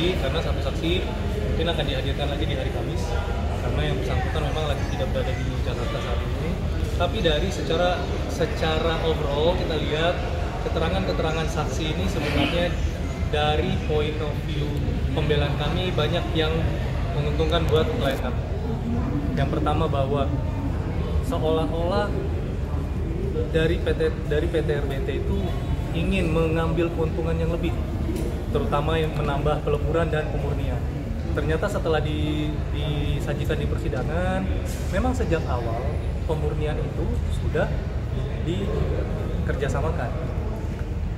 lagi karena satu saksi mungkin akan dihadirkan lagi di hari Kamis karena yang bersangkutan memang lagi tidak berada di Jakarta saat ini. Tapi dari secara overall kita lihat keterangan saksi ini sebenarnya dari point of view pembelaan kami banyak yang menguntungkan buat klien kami. Yang pertama bahwa seolah-olah dari PT RBT itu ingin mengambil keuntungan yang lebih, terutama yang menambah peleburan dan pemurnian. Ternyata setelah disajikan di persidangan, memang sejak awal pemurnian itu sudah dikerjasamakan.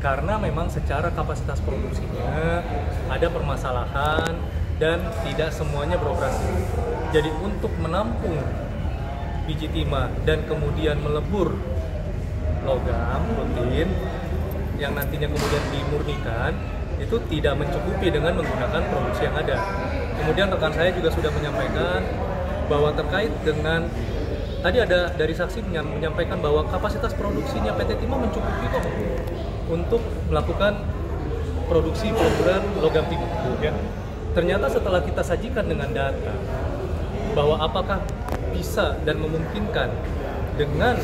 Karena memang secara kapasitas produksinya ada permasalahan dan tidak semuanya beroperasi. Jadi untuk menampung biji timah dan kemudian melebur logam rutin yang nantinya kemudian dimurnikan, itu tidak mencukupi dengan menggunakan produksi yang ada. Kemudian rekan saya juga sudah menyampaikan bahwa terkait dengan tadi ada dari saksi menyampaikan bahwa kapasitas produksinya PT Timah mencukupi kok untuk melakukan produksi peleburan logam timah. Ya. Ternyata setelah kita sajikan dengan data bahwa apakah bisa dan memungkinkan dengan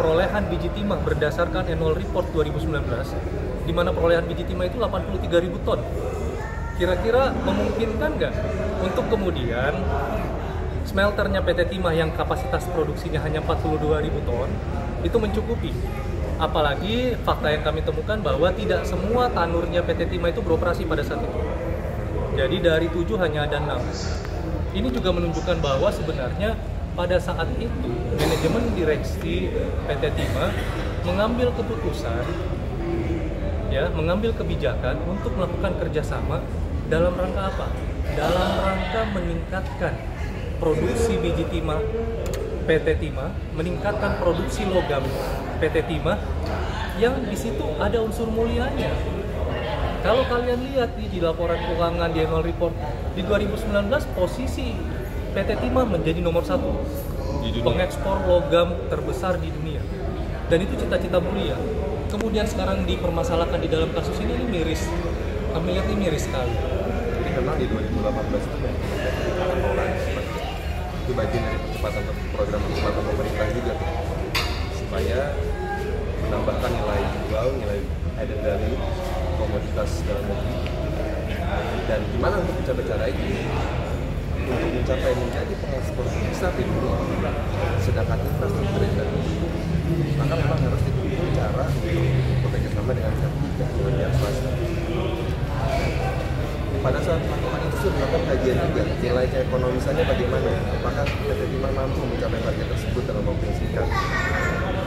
perolehan biji timah berdasarkan annual report 2019, di mana perolehan biji timah itu 83.000 ton. Kira-kira memungkinkan nggak untuk kemudian smelternya PT Timah yang kapasitas produksinya hanya 42.000 ton itu mencukupi? Apalagi fakta yang kami temukan bahwa tidak semua tanurnya PT Timah itu beroperasi pada saat itu. Jadi dari 7 hanya ada 6. Ini juga menunjukkan bahwa sebenarnya pada saat itu manajemen direksi PT Timah mengambil keputusan, ya, mengambil kebijakan untuk melakukan kerjasama dalam rangka apa? Dalam rangka meningkatkan produksi biji timah PT Timah, meningkatkan produksi logam PT Timah yang di situ ada unsur mulianya. Kalau kalian lihat di laporan keuangan di annual report di 2019 posisi PT Timah menjadi nomor 1 pengekspor logam terbesar di dunia, dan itu cita-cita mulia. Kemudian sekarang dipermasalahkan di dalam kasus ini miris. Kami lihat ini miris sekali. Jadi memang di 2018 itu itu bagian dari percepatan program percepatan pemerintah juga supaya menambahkan nilai jual, nilai added value komoditas dalam negeri. Dan gimana untuk mencapai cara itu? Untuk mencapai menjadi pengekspor besar di dunia, sedangkan infrastruktur tidak, maka memang harus ditempuh cara untuk bekerjasama dengan pihak swasta. Pada saat melakukan itu sudah dilakukan kajian juga nilai keekonomisannya bagaimana, apakah PT Timah mampu mencapai target tersebut dalam waktu yang singkat.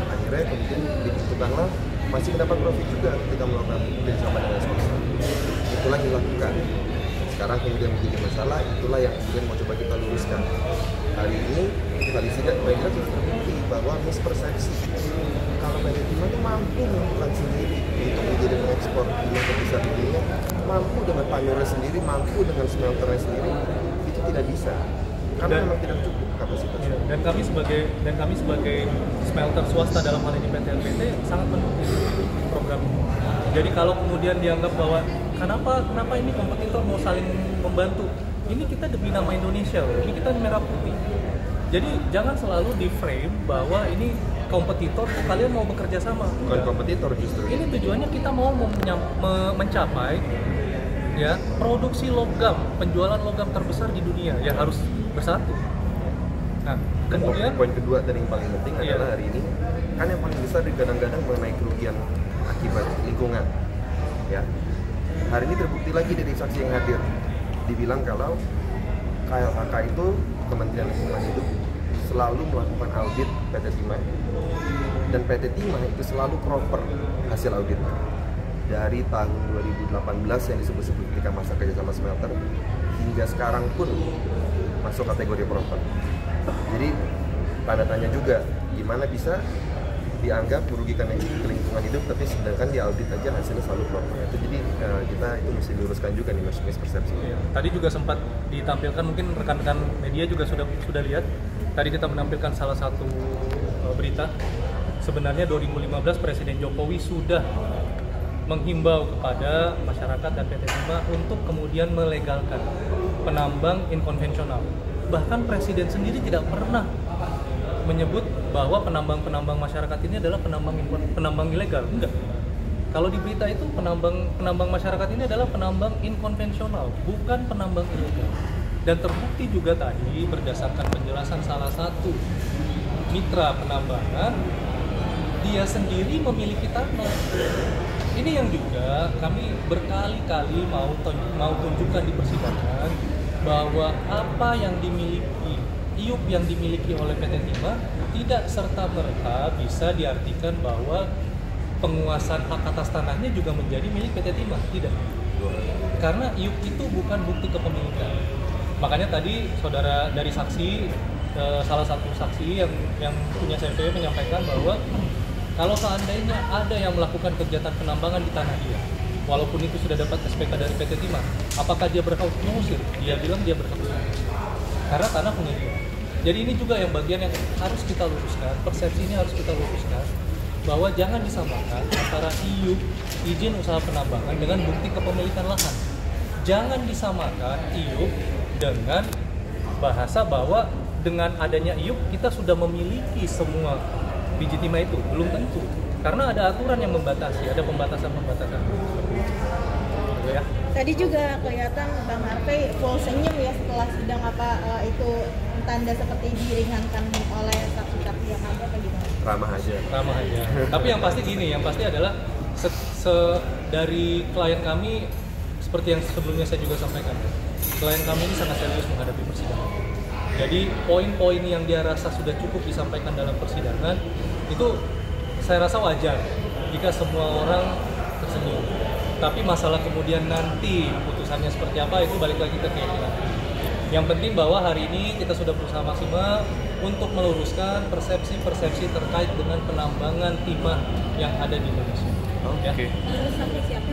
Akhirnya kemudian dibutuhkanlah masih mendapat profit juga ketika melakukan kerjasama dengan swasta. Itulah yang dilakukan. Sekarang kemudian menjadi masalah, itulah yang kemudian mau coba kita luruskan. Hari ini kita lihat mereka sudah terbukti bahwa mispersepsi kalau PT Timah itu mampu melakukan sendiri untuk menjadi pengekspor timah terbesar di dunia, mampu dengan panelnya sendiri, mampu dengan smelternya sendiri, itu tidak bisa karena memang tidak cukup kapasitasnya. Dan kami sebagai smelter swasta dalam hal ini PT LPT sangat mendukung program ini. Jadi kalau kemudian dianggap bahwa kenapa ini kompetitor mau saling membantu, ini kita demi nama Indonesia loh, ini kita merah putih. Jadi jangan selalu di frame bahwa ini kompetitor, kalian mau bekerja sama. Bukan kompetitor justru. Ini tujuannya kita mau mencapai ya produksi logam, penjualan logam terbesar di dunia yang harus bersatu. Nah, kemudian poin kedua dan yang paling penting adalah hari ini kan yang paling besar digadang-gadang mengenai kerugian akibat lingkungan. Ya. Hari ini terbukti lagi dari saksi yang hadir, dibilang kalau KLHK itu Kementerian Lingkungan Hidup selalu melakukan audit PT Timah, dan PT Timah itu selalu proper hasil audit. Dari tahun 2018 yang disebut-sebut ketika masa kerjasama smelter hingga sekarang pun masuk kategori proper. Jadi tanda tanya juga, gimana bisa dianggap merugikan lingkungan hidup tapi sedangkan di audit aja hasilnya selalu proper. Itu jadi kita itu mesti diluruskan juga nih mispersepsi. Tadi juga sempat ditampilkan, mungkin rekan-rekan media juga sudah lihat. Tadi kita menampilkan salah satu berita. Sebenarnya 2015 Presiden Jokowi sudah menghimbau kepada masyarakat dan PT Timah untuk kemudian melegalkan penambang inkonvensional. Bahkan Presiden sendiri tidak pernah menyebut bahwa penambang masyarakat ini adalah penambang ilegal. Enggak. Kalau di berita itu penambang masyarakat ini adalah penambang inkonvensional, bukan penambang ilegal. Dan terbukti juga tadi berdasarkan penjelasan salah satu mitra penambangan, dia sendiri memiliki tanah. Ini yang juga kami berkali-kali mau tunjukkan di persidangan, bahwa apa yang dimiliki IUP yang dimiliki oleh PT Timah tidak serta-merta bisa diartikan bahwa penguasaan hak atas tanahnya juga menjadi milik PT Timah. Tidak. Karena IUP itu bukan bukti kepemilikan. Makanya tadi saudara dari saksi, salah satu saksi yang punya CV menyampaikan bahwa kalau seandainya ada yang melakukan kegiatan penambangan di tanah dia, walaupun itu sudah dapat SPK dari PT Timah, apakah dia berhak mengusir? Dia bilang dia berhak mengusir karena tanah punya dia. Jadi ini juga yang bagian yang harus kita luruskan, persepsi ini harus kita luruskan, bahwa jangan disamakan antara IUP, izin usaha penambangan, dengan bukti kepemilikan lahan. Jangan disamakan IUP dengan bahasa bahwa dengan adanya IUP kita sudah memiliki semua biji timah itu. Belum tentu, karena ada aturan yang membatasi, ada pembatasan-pembatasan. Ya. Tadi juga kelihatan Bang Harvey full senyum ya setelah sidang, itu tanda seperti diringankan oleh saksi-saksi yang ada kayak gitu. Ramah aja. Tapi yang pasti gini, yang pasti adalah dari klien kami, seperti yang sebelumnya saya juga sampaikan, klien kami ini sangat serius menghadapi persidangan. Jadi poin-poin yang dia rasa sudah cukup disampaikan dalam persidangan itu saya rasa wajar jika semua orang tersenyum. Tapi masalah kemudian nanti putusannya seperti apa itu balik lagi ke keyakinan. Yang penting bahwa hari ini kita sudah berusaha maksimal untuk meluruskan persepsi-persepsi terkait dengan penambangan timah yang ada di Indonesia. Oke. Terus sampai siapa?